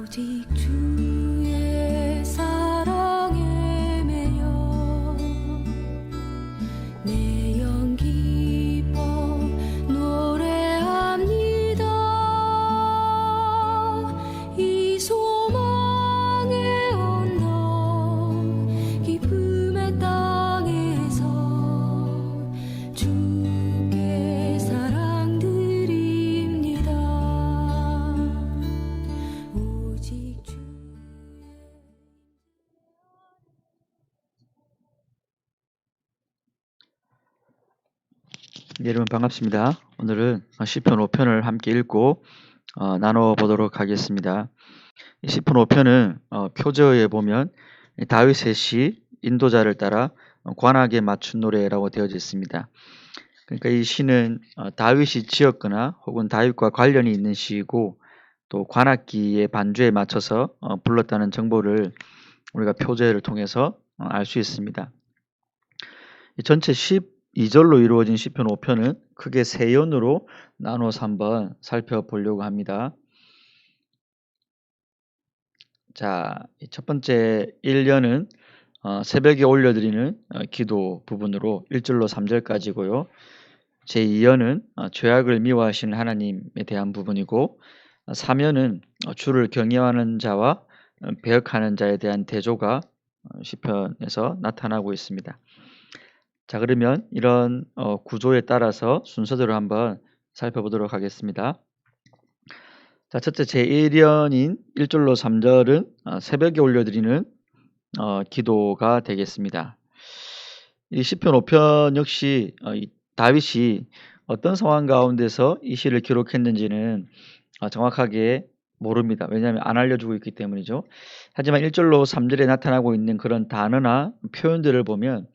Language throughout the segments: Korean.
오직 주의 사랑에 매여 내 영 기뻐 노래합니다. 이 소망의 언덕 기쁨의 땅에서 주께 사랑 드립니다. 오직 주의 네, 여러분 반갑습니다. 오늘은 시편 5편을 함께 읽고 나눠보도록 하겠습니다. 시편 5편은 표저에 보면 다윗의 시, 인도자를 따라 관악에 맞춘 노래라고 되어져 있습니다. 그러니까 이 시는 다윗이 지었거나 혹은 다윗과 관련이 있는 시이고 또 관악기의 반주에 맞춰서 불렀다는 정보를 우리가 표제를 통해서 알 수 있습니다. 이 전체 12절로 이루어진 시편 5편은 크게 세 연으로 나눠서 한번 살펴보려고 합니다. 자, 첫 번째 1연은 새벽에 올려드리는 기도 부분으로 1절로 3절까지고요. 제2연은 죄악을 미워하시는 하나님에 대한 부분이고 3연은 주를 경외하는 자와 배역하는 자에 대한 대조가 시편에서 나타나고 있습니다. 자, 그러면 이런 구조에 따라서 순서대로 한번 살펴보도록 하겠습니다. 자, 첫째 제1연인 1절로 3절은 새벽에 올려드리는 기도가 되겠습니다. 이 시편 5편 역시 이 다윗이 어떤 상황 가운데서 이 시를 기록했는지는 정확하게 모릅니다. 왜냐하면 안 알려주고 있기 때문이죠. 하지만 1절로 3절에 나타나고 있는 그런 단어나 표현들을 보면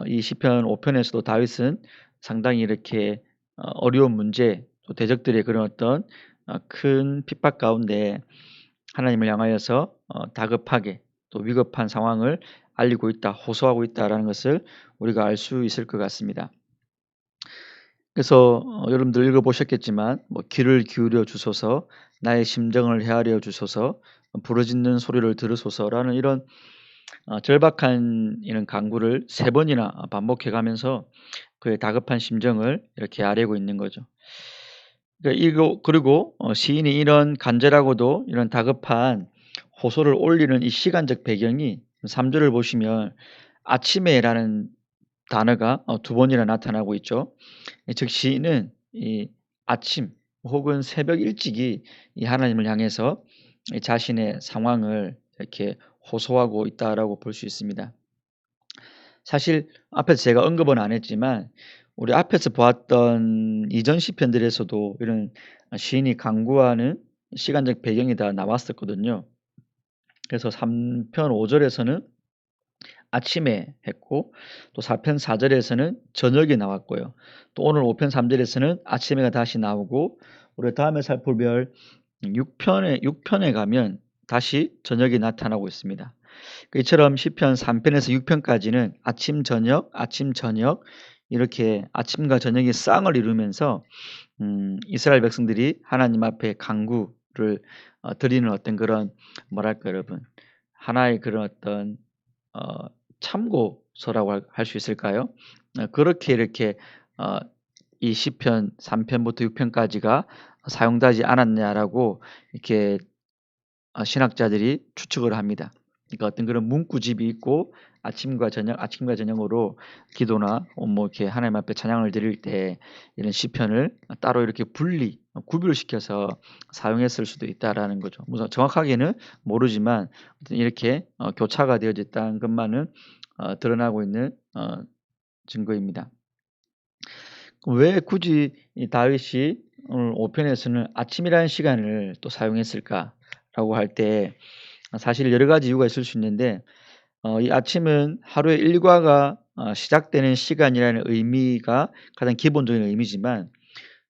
이 시편 5편에서도 다윗은 상당히 이렇게 어려운 문제, 또 대적들의 그런 어떤 큰 핍박 가운데 하나님을 향하여서 다급하게 또 위급한 상황을 알리고 있다, 호소하고 있다라는 것을 우리가 알 수 있을 것 같습니다. 그래서 여러분들 읽어보셨겠지만 귀를 기울여 주소서, 나의 심정을 헤아려 주소서, 부르짖는 소리를 들으소서라는 이런 절박한 이런 간구를 3번이나 반복해가면서 그의 다급한 심정을 이렇게 아뢰고 있는 거죠. 그리고 시인이 이런 간절하고도 이런 다급한 호소를 올리는 이 시간적 배경이 3절을 보시면 아침에라는 단어가 2번이나 나타나고 있죠. 즉 시인은 이 아침 혹은 새벽 일찍이 이 하나님을 향해서 자신의 상황을 이렇게 호소하고 있다라고 볼 수 있습니다. 사실 앞에서 제가 언급은 안 했지만 우리 앞에서 보았던 이전 시편들에서도 이런 시인이 간구하는 시간적 배경이 다 나왔었거든요. 그래서 3편 5절에서는 아침에 했고 또 4편 4절에서는 저녁에 나왔고요. 또 오늘 5편 3절에서는 아침에가 다시 나오고 우리 다음에 살펴볼 6편에 가면 다시 저녁이 나타나고 있습니다. 이처럼 시편 3편에서 6편까지는 아침 저녁 이렇게 아침과 저녁이 쌍을 이루면서 이스라엘 백성들이 하나님 앞에 간구를 드리는 어떤 그런 뭐랄까 여러분 하나의 그런 어떤 참고서라고 할 수 있을까요? 그렇게 이렇게 이 시편 3편부터 6편까지가 사용되지 않았냐라고 이렇게 신학자들이 추측을 합니다. 그러니까 어떤 그런 문구집이 있고 아침과 저녁으로 기도나 뭐 이렇게 하나님 앞에 찬양을 드릴 때 이런 시편을 따로 이렇게 구별시켜서 사용했을 수도 있다라는 거죠. 우선 정확하게는 모르지만 이렇게 교차가 되어졌다는 것만은 드러나고 있는 증거입니다. 왜 굳이 이 다윗이 오늘 5편에서는 아침이라는 시간을 또 사용했을까라고 할 때 사실 여러 가지 이유가 있을 수 있는데 이 아침은 하루의 일과가 시작되는 시간이라는 의미가 가장 기본적인 의미지만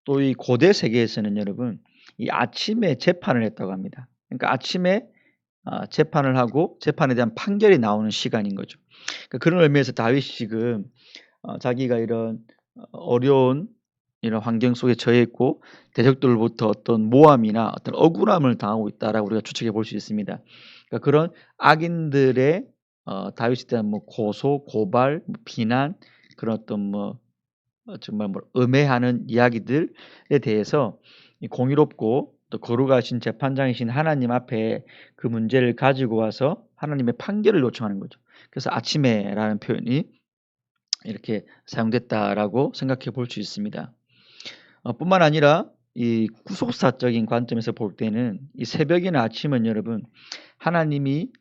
또 이 고대 세계에서는 여러분 이 아침에 재판을 했다고 합니다. 그러니까 아침에 재판을 하고 재판에 대한 판결이 나오는 시간인 거죠. 그러니까 그런 의미에서 다윗이 지금 자기가 이런 어려운 이런 환경 속에 처해 있고 대적들로부터 어떤 모함이나 어떤 억울함을 당하고 있다라고 우리가 추측해 볼 수 있습니다. 그러니까 그런 악인들의 다윗에 대한 뭐 고소, 고발, 뭐 비난 그런 어떤 뭐 정말 뭐 음해하는 이야기들에 대해서 이 공의롭고 또 거룩하신 재판장이신 하나님 앞에 그 문제를 가지고 와서 하나님의 판결을 요청하는 거죠. 그래서 아침에라는 표현이 이렇게 사용됐다라고 생각해 볼 수 있습니다. 뿐만 아니라 이 구속사적인 관점에서 볼 때는 이 새벽이나 아침은 여러분 하나님이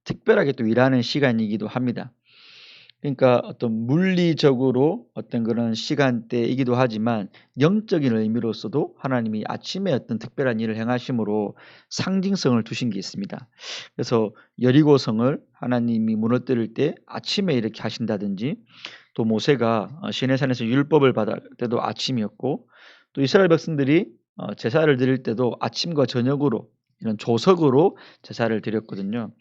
특별하게 또 일하는 시간이기도 합니다. 그러니까 어떤 물리적으로 어떤 그런 시간대이기도 하지만 영적인 의미로서도 하나님이 아침에 어떤 특별한 일을 행하심으로 상징성을 두신 게 있습니다. 그래서 여리고성을 하나님이 무너뜨릴 때 아침에 이렇게 하신다든지 또 모세가 시내산에서 율법을 받을 때도 아침이었고 또 이스라엘 백성들이 제사를 드릴 때도 아침과 저녁으로 이런 조석으로 제사를 드렸거든요.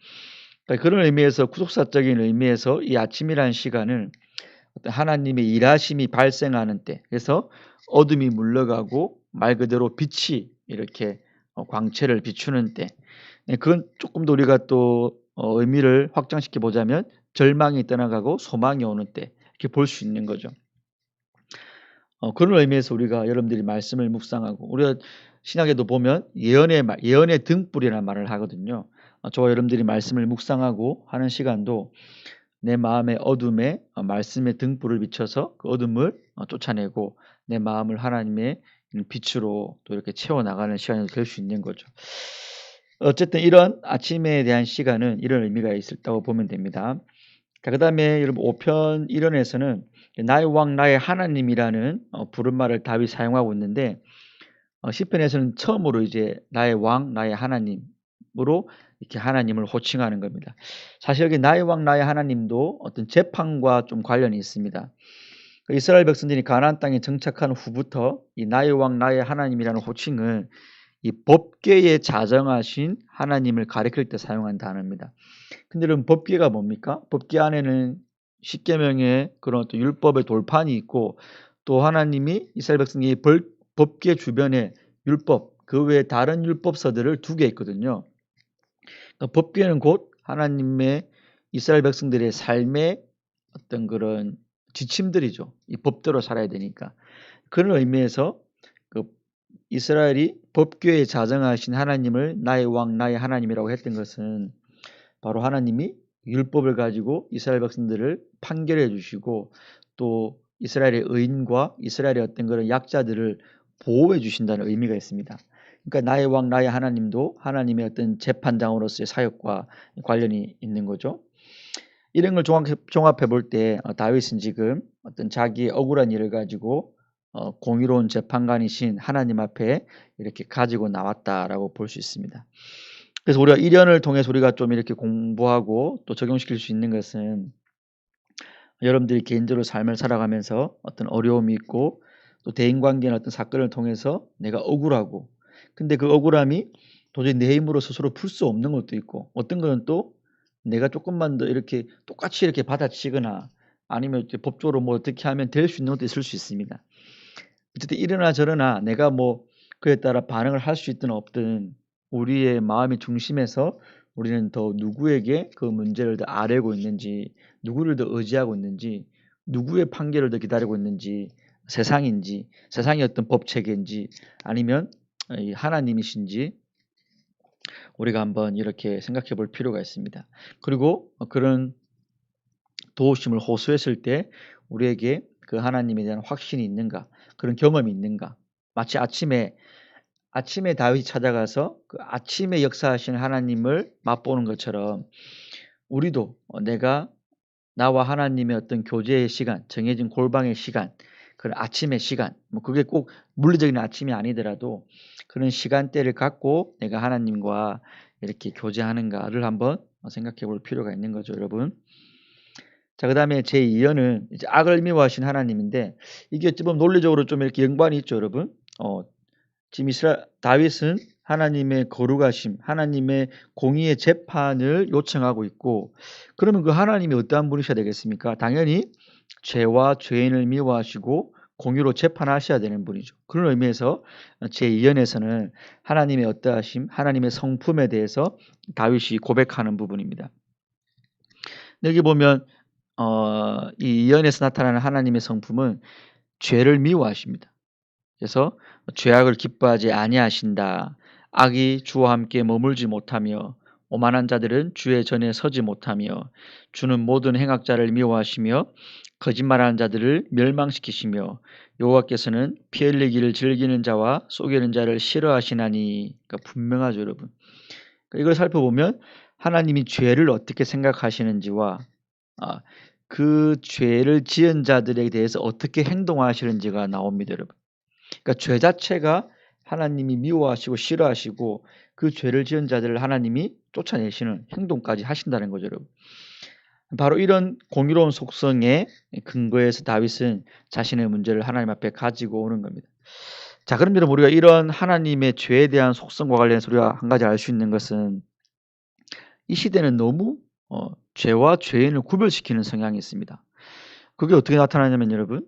그러니까 그런 의미에서 구속사적인 의미에서 이 아침이라는 시간을 어떤 하나님의 일하심이 발생하는 때, 그래서 어둠이 물러가고 말 그대로 빛이 이렇게 광채를 비추는 때, 그건 조금 더 우리가 또 의미를 확장시켜 보자면 절망이 떠나가고 소망이 오는 때 이렇게 볼 수 있는 거죠. 그런 의미에서 우리가 여러분들이 말씀을 묵상하고 우리가 신약에도 보면 예언의 등불이라는 말을 하거든요. 저와 여러분들이 말씀을 묵상하고 하는 시간도 내 마음의 어둠에 말씀의 등불을 비춰서 그 어둠을 쫓아내고 내 마음을 하나님의 빛으로 또 이렇게 채워나가는 시간이 될 수 있는 거죠. 어쨌든 이런 아침에 대한 시간은 이런 의미가 있다고 보면 됩니다. 그 다음에 여러분 5편 1원에서는 나의 왕 나의 하나님이라는 부른말을 다윗이 사용하고 있는데 시편에서는 처음으로 이제 나의 왕 나의 하나님으로 이렇게 하나님을 호칭하는 겁니다. 사실 여기 나의 왕 나의 하나님도 어떤 재판과 좀 관련이 있습니다. 이스라엘 백성들이 가나안 땅에 정착한 후부터 이 나의 왕 나의 하나님이라는 호칭을 이 법궤에 자정하신 하나님을 가리킬 때 사용한 단어입니다. 근데 여러분 법궤가 뭡니까? 법궤 안에는 십계명의 그런 또 율법의 돌판이 있고 또 하나님이 이스라엘 백성이 법궤 주변에 율법 그 외에 다른 율법서들을 두개 있거든요. 그러니까 법궤는 곧 하나님의 이스라엘 백성들의 삶의 어떤 그런 지침들이죠. 이 법대로 살아야 되니까. 그런 의미에서 그 이스라엘이 법궤에 자정하신 하나님을 나의 왕 나의 하나님이라고 했던 것은 바로 하나님이 율법을 가지고 이스라엘 백성들을 판결해 주시고 또 이스라엘의 의인과 이스라엘의 어떤 그런 약자들을 보호해 주신다는 의미가 있습니다. 그러니까 나의 왕 나의 하나님도 하나님의 어떤 재판장으로서의 사역과 관련이 있는 거죠. 이런 걸 종합해 볼 때 다윗은 지금 어떤 자기의 억울한 일을 가지고 공의로운 재판관이신 하나님 앞에 이렇게 가지고 나왔다라고 볼 수 있습니다. 그래서 우리가 1년을 통해서 우리가 좀 이렇게 공부하고 또 적용시킬 수 있는 것은 여러분들이 개인적으로 삶을 살아가면서 어떤 어려움이 있고 또 대인관계나 어떤 사건을 통해서 내가 억울하고 근데 그 억울함이 도저히 내 힘으로 스스로 풀 수 없는 것도 있고 어떤 거는 또 내가 조금만 더 이렇게 똑같이 이렇게 받아치거나 아니면 법적으로 뭐 어떻게 하면 될 수 있는 것도 있을 수 있습니다. 어쨌든 이러나 저러나 내가 뭐 그에 따라 반응을 할 수 있든 없든 우리의 마음의 중심에서 우리는 더 누구에게 그 문제를 더 아뢰고 있는지 누구를 더 의지하고 있는지 누구의 판결을 더 기다리고 있는지 세상인지 세상의 어떤 법체계인지 아니면 하나님이신지 우리가 한번 이렇게 생각해 볼 필요가 있습니다. 그리고 그런 도우심을 호소했을 때 우리에게 그 하나님에 대한 확신이 있는가 그런 경험이 있는가 마치 아침에 다윗이 찾아가서 그 아침에 역사하시는 하나님을 맛보는 것처럼 우리도 내가 나와 하나님의 어떤 교제의 시간 정해진 골방의 시간 그런 아침의 시간 뭐 그게 꼭 물리적인 아침이 아니더라도 그런 시간대를 갖고 내가 하나님과 이렇게 교제하는가를 한번 생각해 볼 필요가 있는 거죠 여러분. 자, 그 다음에 제2연은 이제 악을 미워하신 하나님인데 이게 어찌 보면 논리적으로 좀 이렇게 연관이 있죠 여러분. 지금 다윗은 하나님의 거룩하심, 하나님의 공의의 재판을 요청하고 있고 그러면 그 하나님이 어떠한 분이셔야 되겠습니까? 당연히 죄와 죄인을 미워하시고 공의로 재판하셔야 되는 분이죠. 그런 의미에서 제2연에서는 하나님의 어떠하심, 하나님의 성품에 대해서 다윗이 고백하는 부분입니다. 여기 보면 이 2연에서 나타나는 하나님의 성품은 죄를 미워하십니다. 그래서 죄악을 기뻐하지 아니하신다. 악이 주와 함께 머물지 못하며 오만한 자들은 주의 전에 서지 못하며 주는 모든 행악자를 미워하시며 거짓말하는 자들을 멸망시키시며 여호와께서는 피 흘리기를 즐기는 자와 속이는 자를 싫어하시나니. 그러니까 분명하죠, 여러분. 이걸 살펴보면 하나님이 죄를 어떻게 생각하시는지와 그 죄를 지은 자들에 대해서 어떻게 행동하시는지가 나옵니다, 여러분. 그러니까 죄 자체가 하나님이 미워하시고 싫어하시고 그 죄를 지은 자들을 하나님이 쫓아내시는 행동까지 하신다는 거죠, 여러분. 바로 이런 공의로운 속성의 근거에서 다윗은 자신의 문제를 하나님 앞에 가지고 오는 겁니다. 자, 그럼 여러분, 우리가 이런 하나님의 죄에 대한 속성과 관련해서 우리가 한 가지 알 수 있는 것은 이 시대는 너무 죄와 죄인을 구별시키는 성향이 있습니다. 그게 어떻게 나타나냐면 여러분,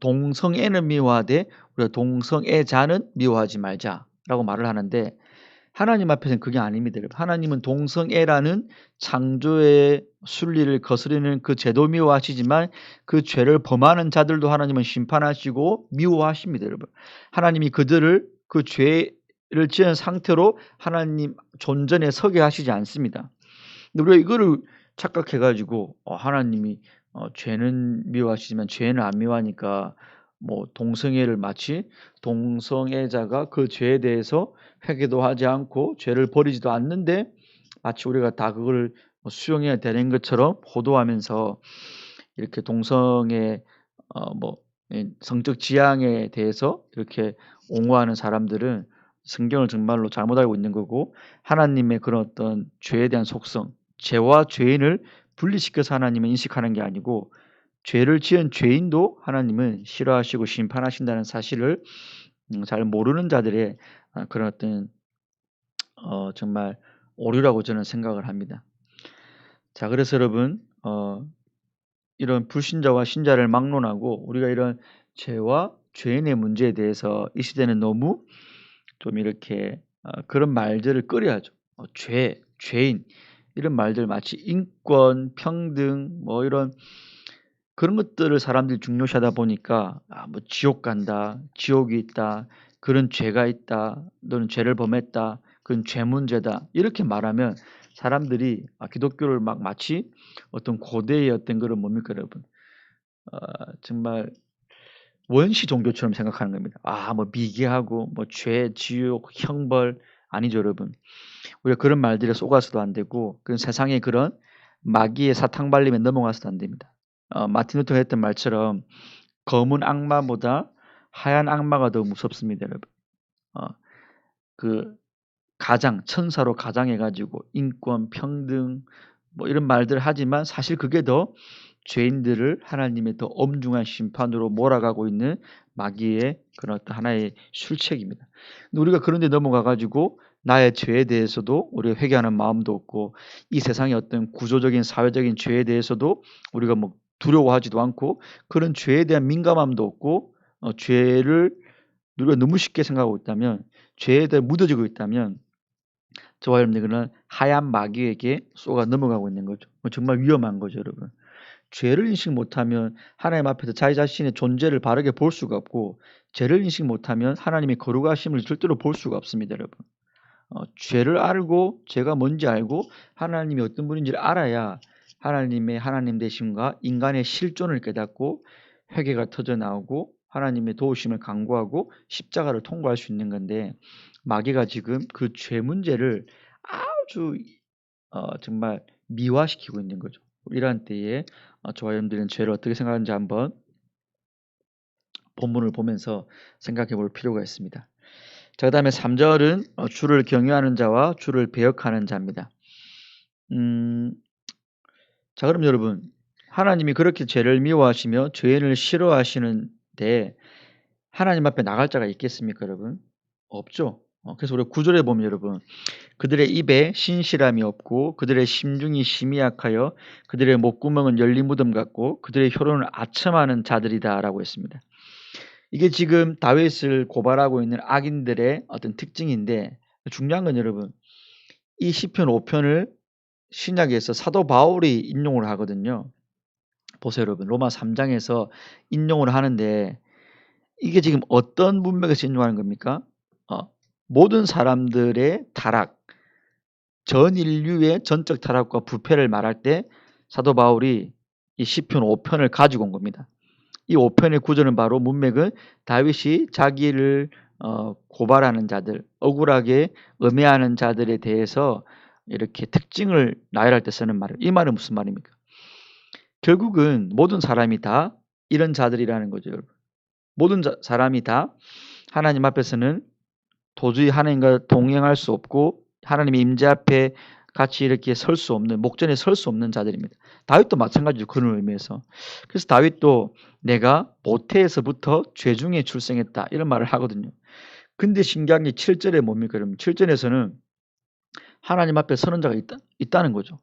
동성애는 미워하되 우리가 동성애자는 미워하지 말자라고 말을 하는데 하나님 앞에서는 그게 아닙니다. 하나님은 동성애라는 창조의 순리를 거스르는 그 죄도 미워하시지만 그 죄를 범하는 자들도 하나님은 심판하시고 미워하십니다, 여러분. 하나님이 그들을 그 죄를 지은 상태로 하나님 존전에 서게 하시지 않습니다. 근데 우리가 이거를 착각해가지고 하나님이 죄는 미워하시지만 죄는 안 미워하니까 뭐 동성애를 마치 동성애자가 그 죄에 대해서 회개도 하지 않고 죄를 버리지도 않는데 마치 우리가 다 그걸 수용해야 되는 것처럼 호도하면서 이렇게 동성애 성적 지향에 대해서 이렇게 옹호하는 사람들은 성경을 정말로 잘못 알고 있는 거고 하나님의 그런 어떤 죄에 대한 속성, 죄와 죄인을 분리시켜서 하나님은 인식하는 게 아니고 죄를 지은 죄인도 하나님은 싫어하시고 심판하신다는 사실을 잘 모르는 자들의 그런 어떤 정말 오류라고 저는 생각을 합니다. 자, 그래서 여러분 이런 불신자와 신자를 막론하고 우리가 이런 죄와 죄인의 문제에 대해서 이 시대는 너무 좀 이렇게 그런 말들을 꺼려하죠. 죄, 죄인 이런 말들 마치 인권, 평등 뭐 이런 그런 것들을 사람들이 중요시하다 보니까 뭐 지옥 간다, 지옥이 있다, 그런 죄가 있다, 너는 죄를 범했다, 그건 죄 문제다 이렇게 말하면 사람들이 기독교를 막 마치 어떤 고대의 어떤 그런 뭡니까 여러분 정말 원시 종교처럼 생각하는 겁니다. 뭐 미개하고 뭐 죄, 지옥, 형벌 아니죠, 여러분. 우리가 그런 말들에 속아서도 안 되고 그런 세상의 그런 마귀의 사탕 발림에 넘어가서도 안 됩니다. 마틴 루터가 했던 말처럼 검은 악마보다 하얀 악마가 더 무섭습니다, 여러분. 그 가장 천사로 가장해가지고 인권, 평등 뭐 이런 말들 하지만 사실 그게 더 죄인들을 하나님의 더 엄중한 심판으로 몰아가고 있는 마귀의 그런 어떤 하나의 술책입니다. 근데 우리가 그런 데 넘어가가지고 나의 죄에 대해서도 우리가 회개하는 마음도 없고 이 세상의 어떤 구조적인 사회적인 죄에 대해서도 우리가 뭐 두려워하지도 않고 그런 죄에 대한 민감함도 없고 죄를 우리가 너무 쉽게 생각하고 있다면 죄에 대해 묻어지고 있다면 저와 여러분들은 하얀 마귀에게 쏘가 넘어가고 있는 거죠. 정말 위험한 거죠, 여러분. 죄를 인식 못하면 하나님 앞에서 자기 자신의 존재를 바르게 볼 수가 없고 죄를 인식 못하면 하나님의 거룩하심을 절대로 볼 수가 없습니다, 여러분. 죄를 알고 죄가 뭔지 알고 하나님이 어떤 분인지를 알아야 하나님의 하나님 되심과 인간의 실존을 깨닫고 회개가 터져 나오고 하나님의 도우심을 간구하고 십자가를 통과할 수 있는 건데 마귀가 지금 그 죄 문제를 아주 정말 미화시키고 있는 거죠. 이러한 때에 저와 여러분들은 죄를 어떻게 생각하는지 한번 본문을 보면서 생각해 볼 필요가 있습니다. 자, 그 다음에 3절은 주를 경외하는 자와 주를 배역하는 자입니다. 자, 그럼 여러분 하나님이 그렇게 죄를 미워하시며 죄인을 싫어하시는데 하나님 앞에 나갈 자가 있겠습니까, 여러분? 없죠. 그래서 우리가 9절에 보면 여러분 그들의 입에 신실함이 없고 그들의 심중이 심히 약하여 그들의 목구멍은 열린 무덤 같고 그들의 혀로는 아첨하는 자들이다 라고 했습니다. 이게 지금 다윗을 고발하고 있는 악인들의 어떤 특징인데 중요한 건 여러분 이 시편 5편을 신약에서 사도 바울이 인용을 하거든요. 보세요 여러분 로마 3장에서 인용을 하는데 이게 지금 어떤 문맥에서 인용하는 겁니까? 모든 사람들의 타락, 전 인류의 전적 타락과 부패를 말할 때 사도 바울이 이 시편 5편을 가지고 온 겁니다. 이 5편의 구조는 바로 문맥은 다윗이 자기를 고발하는 자들, 억울하게 음해하는 자들에 대해서 이렇게 특징을 나열할 때 쓰는 말이에요. 이 말은 무슨 말입니까? 결국은 모든 사람이 다 이런 자들이라는 거죠, 여러분. 모든 사람이 다 하나님 앞에서는 도저히 하나님과 동행할 수 없고 하나님의 임재 앞에 같이 이렇게 설 수 없는 목전에 설 수 없는 자들입니다. 다윗도 마찬가지죠. 그런 의미에서. 그래서 다윗도 내가 모태에서부터 죄 중에 출생했다 이런 말을 하거든요. 근데 신기한 게 7절에 뭡니까? 그러면 7절에서는 하나님 앞에 서는 자가 있다는 거죠.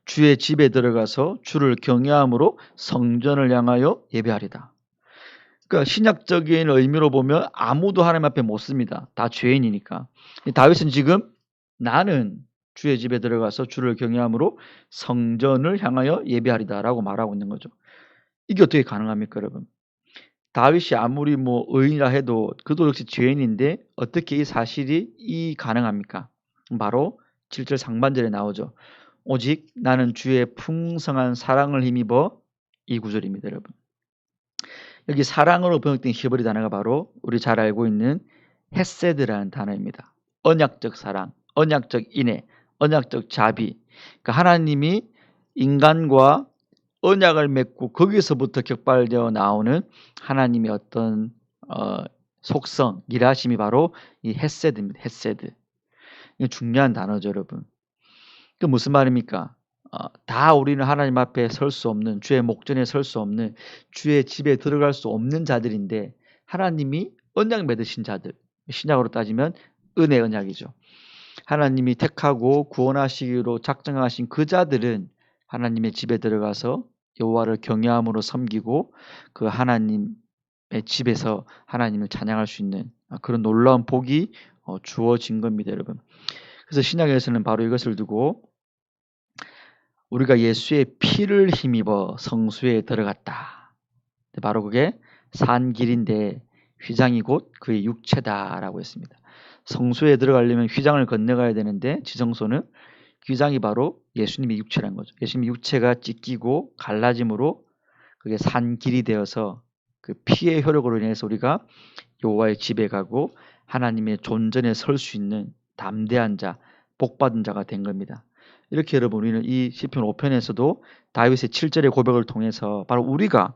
주의 집에 들어가서 주를 경외함으로 성전을 향하여 예배하리다. 그러니까 신약적인 의미로 보면 아무도 하나님 앞에 못 씁니다. 다 죄인이니까. 다윗은 지금 나는 주의 집에 들어가서 주를 경외함으로 성전을 향하여 예배하리다라고 말하고 있는 거죠. 이게 어떻게 가능합니까, 여러분? 다윗이 아무리 뭐 의인이라 해도 그도 역시 죄인인데 어떻게 이 사실이 가능합니까? 바로 7절 상반절에 나오죠. 오직 나는 주의 풍성한 사랑을 힘입어 이 구절입니다, 여러분. 여기 사랑으로 번역된 히브리 단어가 바로 우리 잘 알고 있는 헤세드라는 단어입니다. 언약적 사랑, 언약적 인애, 언약적 자비. 그러니까 하나님이 인간과 언약을 맺고 거기서부터 격발되어 나오는 하나님의 어떤 속성, 일하심이 바로 이 헤세드입니다. 헤세드. 이게 중요한 단어죠, 여러분. 그 무슨 말입니까? 다 우리는 하나님 앞에 설 수 없는 주의 목전에 설 수 없는 주의 집에 들어갈 수 없는 자들인데 하나님이 언약 맺으신 자들 신약으로 따지면 은혜 언약이죠. 하나님이 택하고 구원하시기로 작정하신 그 자들은 하나님의 집에 들어가서 여호와를 경외함으로 섬기고 그 하나님의 집에서 하나님을 찬양할 수 있는 그런 놀라운 복이 주어진 겁니다, 여러분. 그래서 신약에서는 바로 이것을 두고 우리가 예수의 피를 힘입어 성수에 들어갔다. 바로 그게 산 길인데 휘장이 곧 그의 육체다라고 했습니다. 성수에 들어가려면 휘장을 건너가야 되는데 지성소는 휘장이 바로 예수님의 육체라는 거죠. 예수님의 육체가 찢기고 갈라짐으로 그게 산 길이 되어서 그 피의 효력으로 인해서 우리가 여호와의 집에 가고 하나님의 존전에 설 수 있는 담대한 자, 복받은 자가 된 겁니다. 이렇게 여러분 우리는 이 시편 5편에서도 다윗의 7절의 고백을 통해서 바로 우리가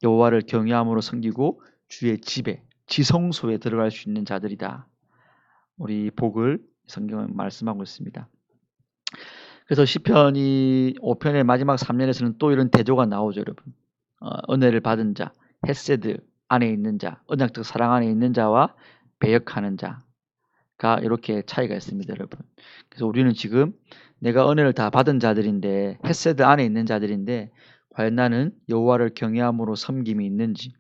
여호와를 경외함으로 섬기고 주의 집에 지성소에 들어갈 수 있는 자들이다. 우리 복을 성경은 말씀하고 있습니다. 그래서 시편이 5편의 마지막 3년에서는 또 이런 대조가 나오죠, 여러분. 은혜를 받은 자, 헤세드 안에 있는 자, 언약적 사랑 안에 있는 자와 배역하는 자가 이렇게 차이가 있습니다, 여러분. 그래서 우리는 지금 내가 은혜를 다 받은 자들인데 헤세드 안에 있는 자들인데 과연 나는 여호와를 경외함으로 섬김이 있는지,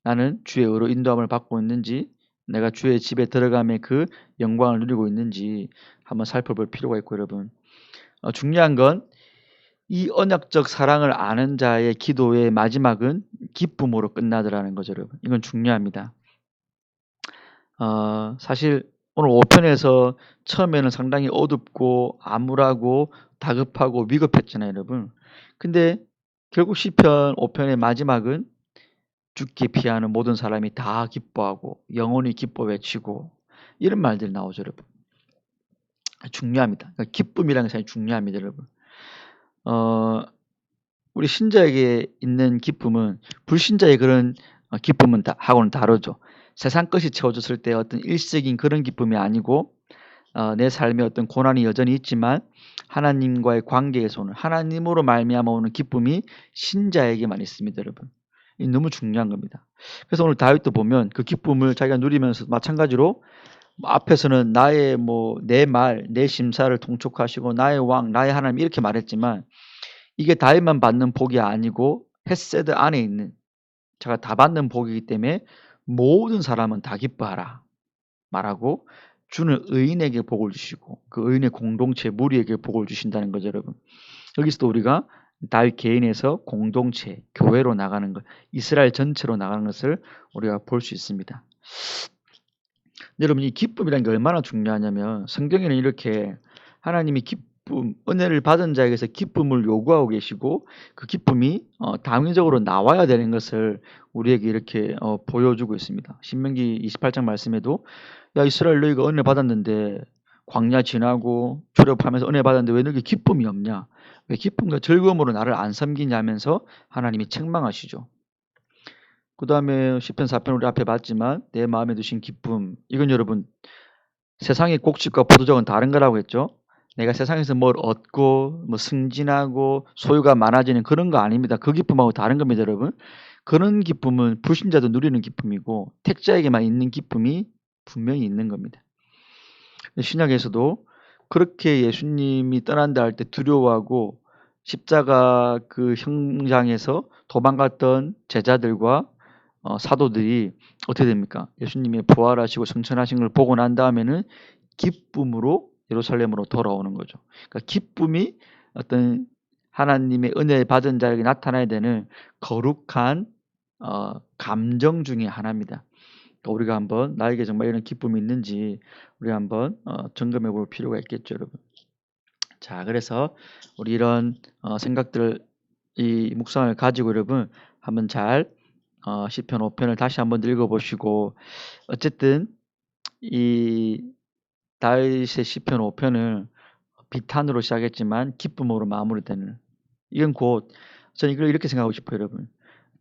나는 주의 의로 인도함을 받고 있는지, 내가 주의 집에 들어감의 그 영광을 누리고 있는지 한번 살펴볼 필요가 있고, 여러분. 중요한 건 이 언약적 사랑을 아는 자의 기도의 마지막은 기쁨으로 끝나더라는 거죠, 여러분. 이건 중요합니다. 사실 오늘 5편에서 처음에는 상당히 어둡고 암울하고 다급하고 위급했잖아요, 여러분. 근데 결국 시편 5편의 마지막은 죽기 피하는 모든 사람이 다 기뻐하고 영원히 기뻐 외치고 이런 말들이 나오죠, 여러분. 중요합니다. 그러니까 기쁨이라는 것이 중요합니다, 여러분. 우리 신자에게 있는 기쁨은 불신자의 그런 기쁨은 하고는 다르죠. 세상 것이 채워졌을 때 어떤 일시적인 그런 기쁨이 아니고 내 삶에 어떤 고난이 여전히 있지만 하나님과의 관계에서 오는 하나님으로 말미암아 오는 기쁨이 신자에게만 있습니다, 여러분. 이 너무 중요한 겁니다. 그래서 오늘 다윗도 보면 그 기쁨을 자기가 누리면서 마찬가지로 앞에서는 나의 내 말, 내 심사를 통촉하시고 나의 왕, 나의 하나님 이렇게 말했지만 이게 다윗만 받는 복이 아니고 헤세드 안에 있는 자가 다 받는 복이기 때문에 모든 사람은 다 기뻐하라 말하고 주는 의인에게 복을 주시고 그 의인의 공동체 무리에게 복을 주신다는 거죠, 여러분. 여기서도 우리가 다윗 개인에서 공동체, 교회로 나가는 것, 이스라엘 전체로 나가는 것을 우리가 볼 수 있습니다. 여러분, 이 기쁨이라는 게 얼마나 중요하냐면 성경에는 이렇게 하나님이 기쁨, 은혜를 받은 자에게서 기쁨을 요구하고 계시고 그 기쁨이 당위적으로 나와야 되는 것을 우리에게 이렇게 보여주고 있습니다. 신명기 28장 말씀에도 야 이스라엘 너희가 은혜 받았는데 광야 지나고 출애굽하면서 은혜 받았는데 왜 너희 기쁨이 없냐? 왜 기쁨과 즐거움으로 나를 안 섬기냐면서 하나님이 책망하시죠. 그 다음에 시편 4편 우리 앞에 봤지만 내 마음에 두신 기쁨, 이건 여러분 세상의 곡식과 포도적은 다른 거라고 했죠. 내가 세상에서 뭘 얻고 뭐 승진하고 소유가 많아지는 그런 거 아닙니다. 그 기쁨하고 다른 겁니다, 여러분. 그런 기쁨은 불신자도 누리는 기쁨이고 택자에게만 있는 기쁨이 분명히 있는 겁니다. 신약에서도 그렇게 예수님이 떠난다 할 때 두려워하고 십자가 그 현장에서 도망갔던 제자들과 사도들이 어떻게 됩니까? 예수님이 부활하시고 승천하신 걸 보고 난 다음에는 기쁨으로 예루살렘으로 돌아오는 거죠. 그러니까 기쁨이 어떤 하나님의 은혜 받은 자에게 나타나야 되는 거룩한 감정 중에 하나입니다. 그러니까 우리가 한번 나에게 정말 이런 기쁨이 있는지 우리가 한번 점검해 볼 필요가 있겠죠, 여러분. 자, 그래서 우리 이런 생각들, 이 묵상을 가지고 여러분 한번 잘 시편 5편을 다시 한번 읽어보시고 어쨌든 이 다윗의 시편 5편을 비탄으로 시작했지만 기쁨으로 마무리되는 이건 곧 저는 이걸 이렇게 생각하고 싶어요, 여러분.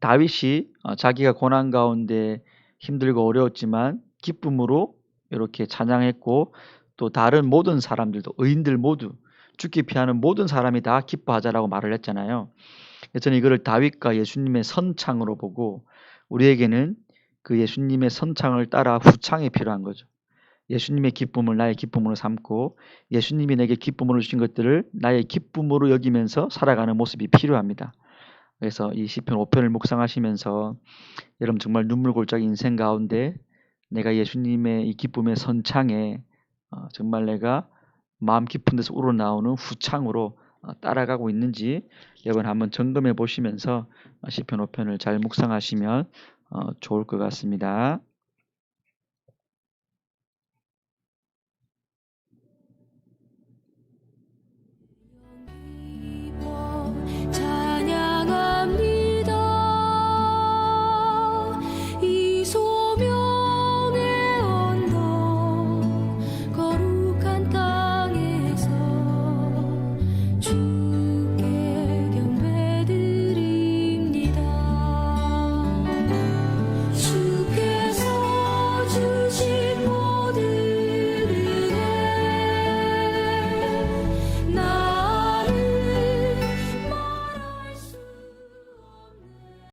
다윗이 자기가 고난 가운데 힘들고 어려웠지만 기쁨으로 이렇게 찬양했고 또 다른 모든 사람들도 의인들 모두 죽기 피하는 모든 사람이 다 기뻐하자라고 말을 했잖아요. 저는 이거를 다윗과 예수님의 선창으로 보고 우리에게는 그 예수님의 선창을 따라 후창이 필요한 거죠. 예수님의 기쁨을 나의 기쁨으로 삼고 예수님이 내게 기쁨을 주신 것들을 나의 기쁨으로 여기면서 살아가는 모습이 필요합니다. 그래서 이 시편 5편을 묵상하시면서 여러분 정말 눈물골짜기 인생 가운데 내가 예수님의 이 기쁨의 선창에 정말 내가 마음 깊은 데서 우러나오는 후창으로 따라가고 있는지 여러분 한번 점검해 보시면서 시편 5편을 잘 묵상하시면 좋을 것 같습니다.